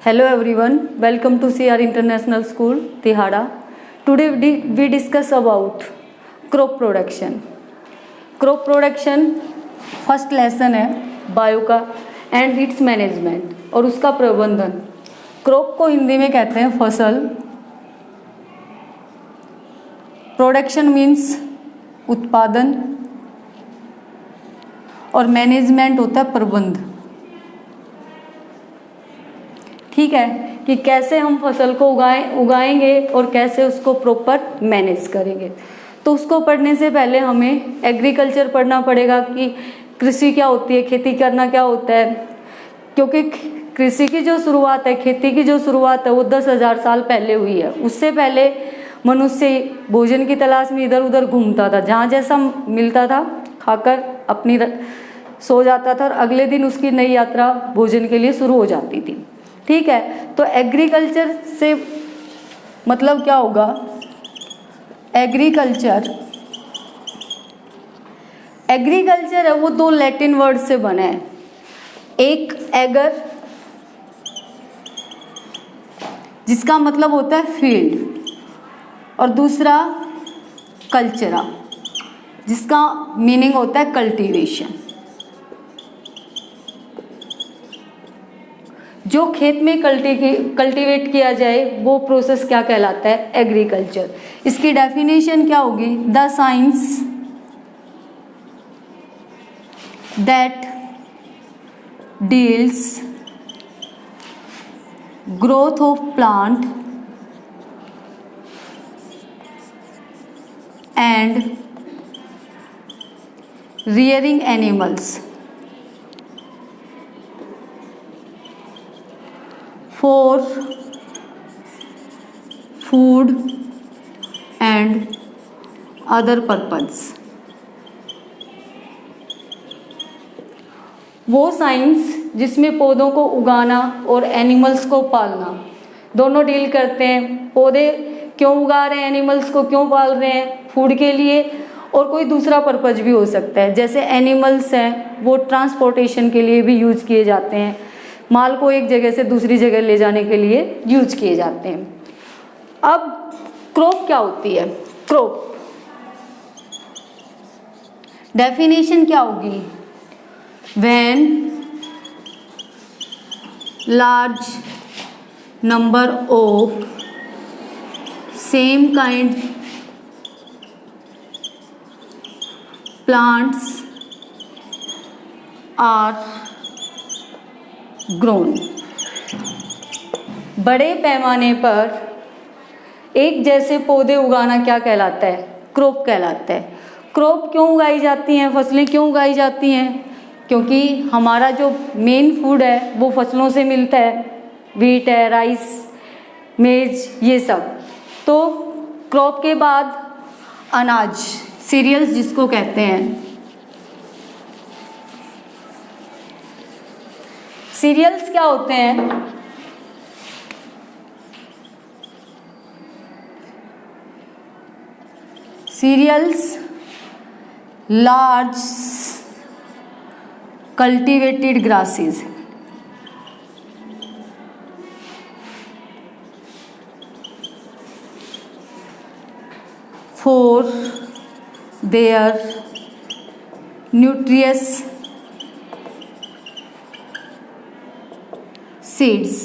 Hello everyone, welcome to CR International School, Tihada. Today we discuss about crop production. Crop production first lesson है bio का and it's management और उसका प्रबंधन। Crop को हिंदी में कहते हैं फसल। प्रोडक्शन मीन्स उत्पादन और मैनेजमेंट होता है प्रबंध। ठीक है कि कैसे हम फसल को उगाएंगे और कैसे उसको प्रॉपर मैनेज करेंगे। तो उसको पढ़ने से पहले हमें एग्रीकल्चर पढ़ना पड़ेगा कि कृषि क्या होती है, खेती करना क्या होता है। क्योंकि कृषि की जो शुरुआत है, खेती की जो शुरुआत है वो 10,000 साल पहले हुई है। उससे पहले मनुष्य भोजन की तलाश में इधर उधर घूमता था, जहाँ जैसा मिलता था खाकर अपनी सो जाता था और अगले दिन उसकी नई यात्रा भोजन के लिए शुरू हो जाती थी। ठीक है, तो एग्रीकल्चर से मतलब क्या होगा? एग्रीकल्चर है वो दो लैटिन वर्ड से बना है। एक एगर जिसका मतलब होता है फील्ड और दूसरा कल्चरा जिसका मीनिंग होता है कल्टीवेशन। जो खेत में कल्टीवेट किया जाए वो प्रोसेस क्या कहलाता है? एग्रीकल्चर। इसकी डेफिनेशन क्या होगी? The science that deals growth of plant and rearing animals for food and other purpose। वो साइंस जिसमें पौधों को उगाना और एनिमल्स को पालना दोनों डील करते हैं। पौधे क्यों उगा रहे हैं, एनिमल्स को क्यों पाल रहे हैं? फूड के लिए और कोई दूसरा पर्पज भी हो सकता है। जैसे एनिमल्स हैं वो ट्रांसपोर्टेशन के लिए भी यूज किए जाते हैं, माल को एक जगह से दूसरी जगह ले जाने के लिए यूज किए जाते हैं। अब क्रॉप क्या होती है? क्रॉप डेफिनेशन क्या होगी? When large number of same kind plants are grown। बड़े पैमाने पर एक जैसे पौधे उगाना क्या कहलाता है? क्रॉप कहलाता है। क्रॉप क्यों उगाई जाती हैं? फसलें क्यों उगाई जाती हैं? क्योंकि हमारा जो मेन फूड है वो फसलों से मिलता है। व्हीट है, राइस, मेज, ये सब। तो क्रॉप के बाद अनाज, सीरियल्स जिसको कहते हैं। सीरियल्स क्या होते हैं? Cereals large cultivated grasses for their nutritious seeds।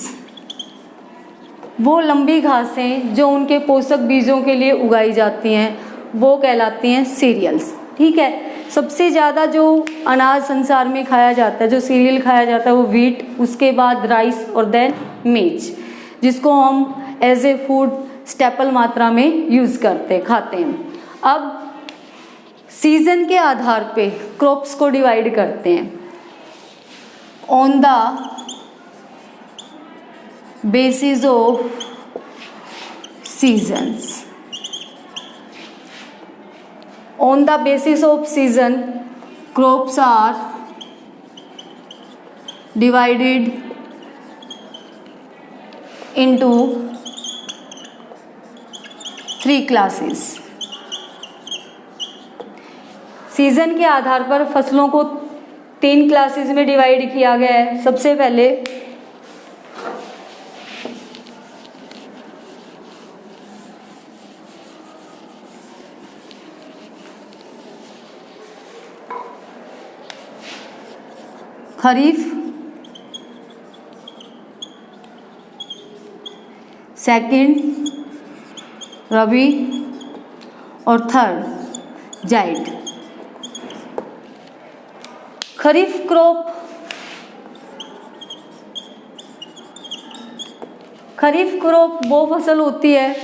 वो लंबी घासें जो उनके पोषक बीजों के लिए उगाई जाती हैं वो कहलाती हैं सीरियल्स। ठीक है, सबसे ज़्यादा जो अनाज संसार में खाया जाता है, जो सीरियल खाया जाता है वो व्हीट, उसके बाद राइस और देन मेज, जिसको हम एज ए फूड स्टेपल मात्रा में यूज़ करते खाते हैं। अब सीजन के आधार पे क्रॉप्स को डिवाइड करते हैं on the basis of seasons. On the basis of season crops are divided into 3 classes. Season के आधार पर फसलों को 3 क्लासेस में डिवाइड किया गया है। सबसे पहले खरीफ, सेकंड रबी और थर्ड जाइड। खरीफ क्रॉप, खरीफ क्रॉप वो फसल होती है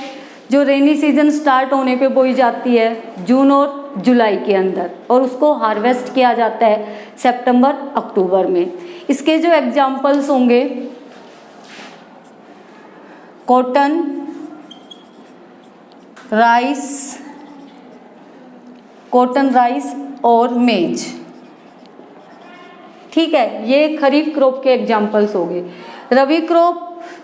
जो रेनी सीजन स्टार्ट होने पे बोई जाती है जून और जुलाई के अंदर, और उसको हार्वेस्ट किया जाता है सितंबर अक्टूबर में। इसके जो एग्जाम्पल्स होंगे कॉटन, राइस, कॉटन राइस और मेज। ठीक है, ये खरीफ क्रॉप के एग्जाम्पल्स हो गए। रबी क्रॉप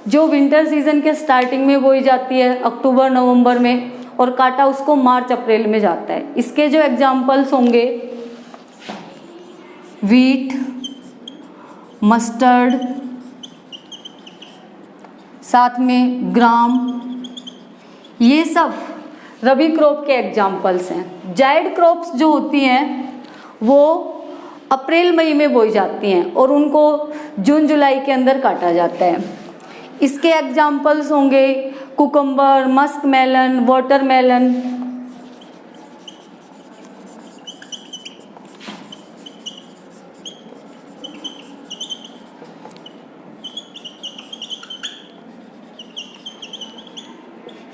जो विंटर सीजन के स्टार्टिंग में बोई जाती है अक्टूबर नवंबर में, और काटा उसको मार्च अप्रैल में जाता है। इसके जो एग्जाम्पल्स होंगे वीट, मस्टर्ड, साथ में ग्राम, ये सब रबी क्रॉप के एग्जाम्पल्स हैं। जायड क्रॉप्स जो होती हैं वो अप्रैल मई में बोई जाती हैं और उनको जून जुलाई के अंदर काटा जाता है। इसके एग्जाम्पल्स होंगे कुकम्बर, मस्क मेलन, वाटरमेलन।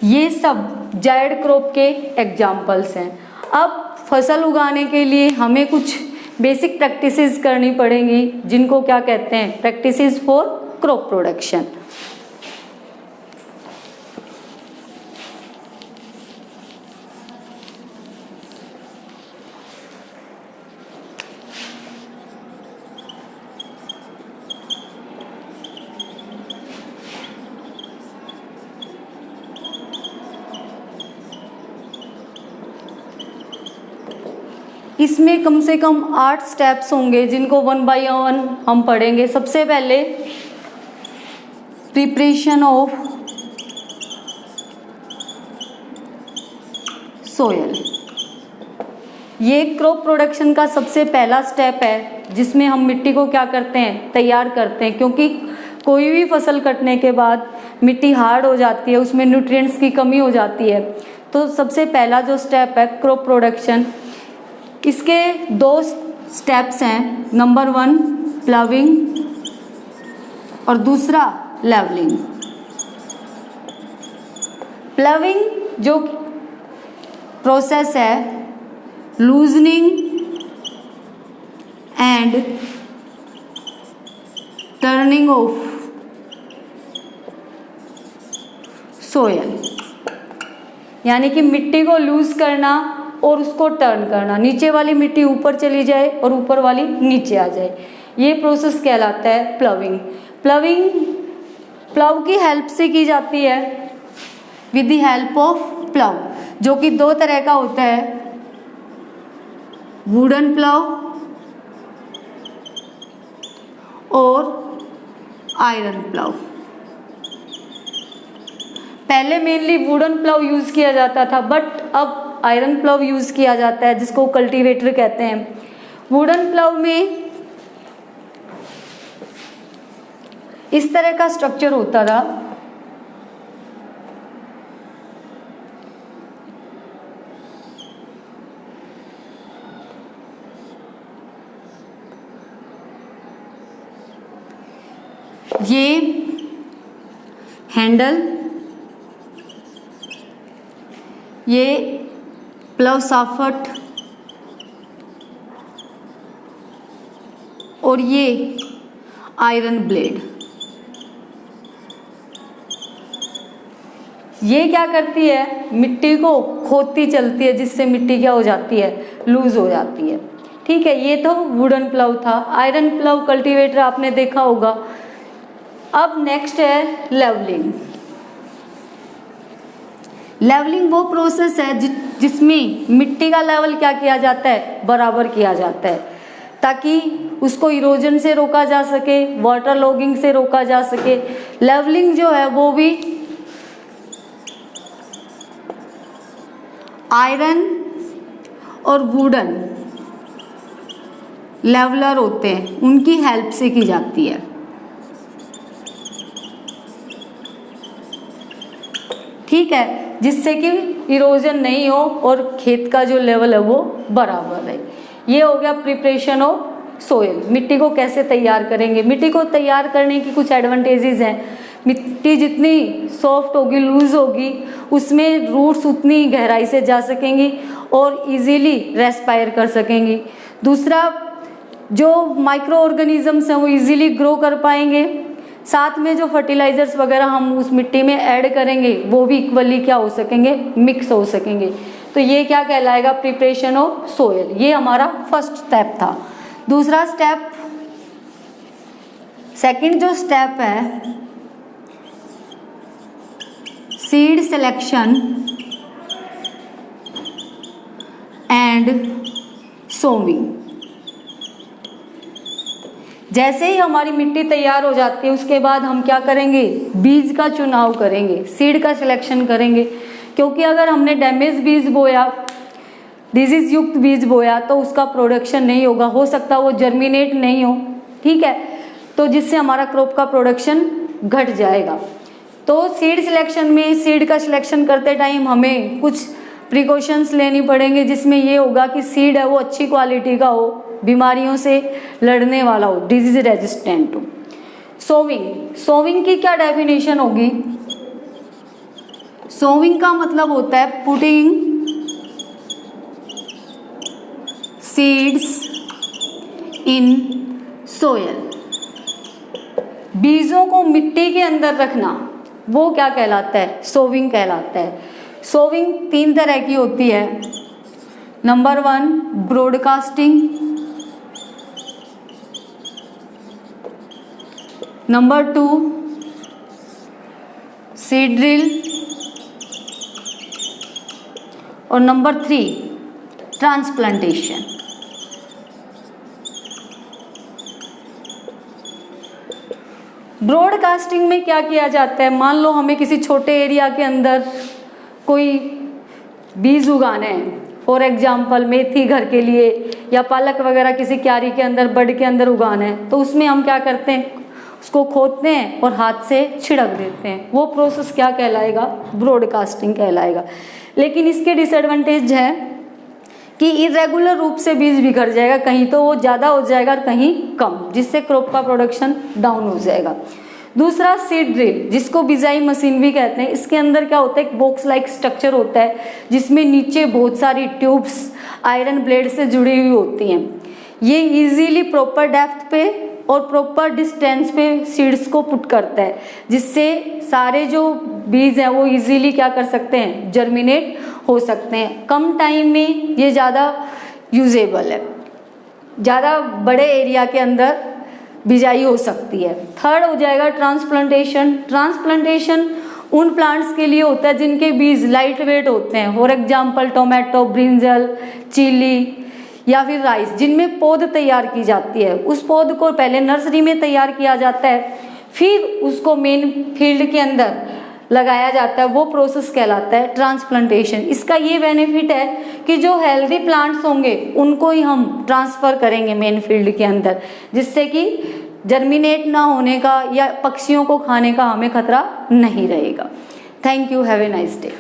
ये सब जायड क्रॉप के एग्जाम्पल्स हैं। अब फसल उगाने के लिए हमें कुछ बेसिक प्रैक्टिसेस करनी पड़ेंगी, जिनको क्या कहते हैं, प्रैक्टिसेस फॉर क्रॉप प्रोडक्शन। इसमें कम से कम 8 स्टेप्स होंगे जिनको 1 बाय 1 हम पढ़ेंगे। सबसे पहले प्रिपरेशन ऑफ सोयल। ये क्रॉप प्रोडक्शन का सबसे पहला स्टेप है जिसमें हम मिट्टी को क्या करते हैं, तैयार करते हैं, क्योंकि कोई भी फसल कटने के बाद मिट्टी हार्ड हो जाती है, उसमें न्यूट्रिएंट्स की कमी हो जाती है। तो सबसे पहला जो स्टेप है क्रॉप प्रोडक्शन, इसके 2 स्टेप्स हैं। नंबर 1 प्लाविंग और दूसरा लेवलिंग। प्लाविंग जो प्रोसेस है loosening and turning of soil, यानी कि मिट्टी को लूज करना और उसको टर्न करना, नीचे वाली मिट्टी ऊपर चली जाए और ऊपर वाली नीचे आ जाए, ये प्रोसेस कहलाता है प्लाविंग। प्लाविंग प्लाव की हेल्प से की जाती है, with the help of plough, जो कि 2 तरह का होता है, वुडन प्लाव और आयरन प्लाव। पहले मेनली वुडन प्लाव यूज किया जाता था, बट अब आयरन प्लाव यूज किया जाता है जिसको कल्टीवेटर कहते हैं। वुडन प्लाव में इस तरह का स्ट्रक्चर होता था, ये हैंडल, ये प्लाव साफट और ये आयरन ब्लेड। ये क्या करती है, मिट्टी को खोदती चलती है, जिससे मिट्टी क्या हो जाती है, लूज हो जाती है। ठीक है, ये तो वुडन प्लाव था। आयरन प्लाव कल्टीवेटर आपने देखा होगा। अब नेक्स्ट है लेवलिंग। लेवलिंग वो प्रोसेस है जिसमें मिट्टी का लेवल क्या किया जाता है, बराबर किया जाता है, ताकि उसको इरोजन से रोका जा सके, वाटर लॉगिंग से रोका जा सके। लेवलिंग जो है वो भी आयरन और वुडन लेवलर होते हैं उनकी हेल्प से की जाती है। ठीक है, जिससे कि इरोजन नहीं हो और खेत का जो लेवल है वो बराबर रहे। ये हो गया प्रिपरेशन ऑफ सोइल। मिट्टी को कैसे तैयार करेंगे। मिट्टी को तैयार करने की कुछ एडवांटेजेस हैं। मिट्टी जितनी सॉफ्ट होगी, लूज होगी, उसमें रूट्स उतनी गहराई से जा सकेंगी और इजीली रेस्पायर कर सकेंगी। दूसरा, जो माइक्रो ऑर्गेनिजम्स हैं वो इजीली ग्रो कर पाएंगे। साथ में जो फर्टिलाइजर्स वगैरह हम उस मिट्टी में ऐड करेंगे वो भी इक्वली क्या हो सकेंगे, मिक्स हो सकेंगे। तो ये क्या कहलाएगा, प्रिपरेशन ऑफ सोइल। ये हमारा फर्स्ट स्टेप था। दूसरा स्टेप, सेकंड जो स्टेप है, सीड सिलेक्शन एंड सोविंग। जैसे ही हमारी मिट्टी तैयार हो जाती है उसके बाद हम क्या करेंगे, बीज का चुनाव करेंगे, सीड का सिलेक्शन करेंगे। क्योंकि अगर हमने डैमेज बीज बोया, डिजीज युक्त बीज बोया तो उसका प्रोडक्शन नहीं होगा, हो सकता वो जर्मिनेट नहीं हो। ठीक है, तो जिससे हमारा क्रॉप का प्रोडक्शन घट जाएगा। तो सीड सिलेक्शन में, सीड का सिलेक्शन करते टाइम हमें कुछ प्रिकॉशंस लेनी पड़ेंगे, जिसमें ये होगा कि सीड है वो अच्छी क्वालिटी का हो, बीमारियों से लड़ने वाला हो, डिजीज रेजिस्टेंट हो। सोविंग, सोविंग की क्या डेफिनेशन होगी। सोविंग का मतलब होता है पुटिंग सीड्स इन सोयल। बीजों को मिट्टी के अंदर रखना वो क्या कहलाता है, सोविंग कहलाता है। सोविंग 3 तरह की होती है। Number 1 broadcasting, number 2 seed drill और नंबर 3 ट्रांसप्लांटेशन। ब्रॉडकास्टिंग में क्या किया जाता है, मान लो हमें किसी छोटे एरिया के अंदर कोई बीज उगाने हैं, फॉर एग्जाम्पल मेथी घर के लिए या पालक वगैरह किसी क्यारी के अंदर, बड के अंदर उगाना है, तो उसमें हम क्या करते हैं, उसको खोदते हैं और हाथ से छिड़क देते हैं। वो प्रोसेस क्या कहलाएगा, ब्रॉडकास्टिंग कहलाएगा। लेकिन इसके डिसएडवांटेज है कि इरेगुलर रूप से बीज बिखर जाएगा, कहीं तो वो ज़्यादा हो जाएगा और कहीं कम, जिससे क्रॉप का प्रोडक्शन डाउन हो जाएगा। दूसरा सीड ड्रिल, जिसको बिजाई मशीन भी कहते हैं। इसके अंदर क्या होता है, एक बॉक्स लाइक स्ट्रक्चर होता है जिसमें नीचे बहुत सारी ट्यूब्स आयरन ब्लेड से जुड़ी हुई होती हैं। ये इजीली प्रॉपर डेप्थ पे और प्रॉपर डिस्टेंस पे सीड्स को पुट करता है, जिससे सारे जो बीज हैं वो इजीली क्या कर सकते हैं, जर्मिनेट हो सकते हैं। कम टाइम में ये ज़्यादा यूजेबल है, ज़्यादा बड़े एरिया के अंदर बिजाई हो सकती है। थर्ड हो जाएगा ट्रांसप्लांटेशन। ट्रांसप्लांटेशन उन प्लांट्स के लिए होता है जिनके बीज लाइट वेट होते हैं, for example tomato, brinjal, chilli या फिर राइस, जिनमें पौध तैयार की जाती है। उस पौध को पहले नर्सरी में तैयार किया जाता है, फिर उसको मेन फील्ड के अंदर लगाया जाता है। वो प्रोसेस कहलाता है ट्रांसप्लांटेशन। इसका ये बेनिफिट है कि जो हेल्दी प्लांट्स होंगे उनको ही हम ट्रांसफ़र करेंगे मेन फील्ड के अंदर, जिससे कि जर्मिनेट ना होने का या पक्षियों को खाने का हमें खतरा नहीं रहेगा। Thank you, have a nice day.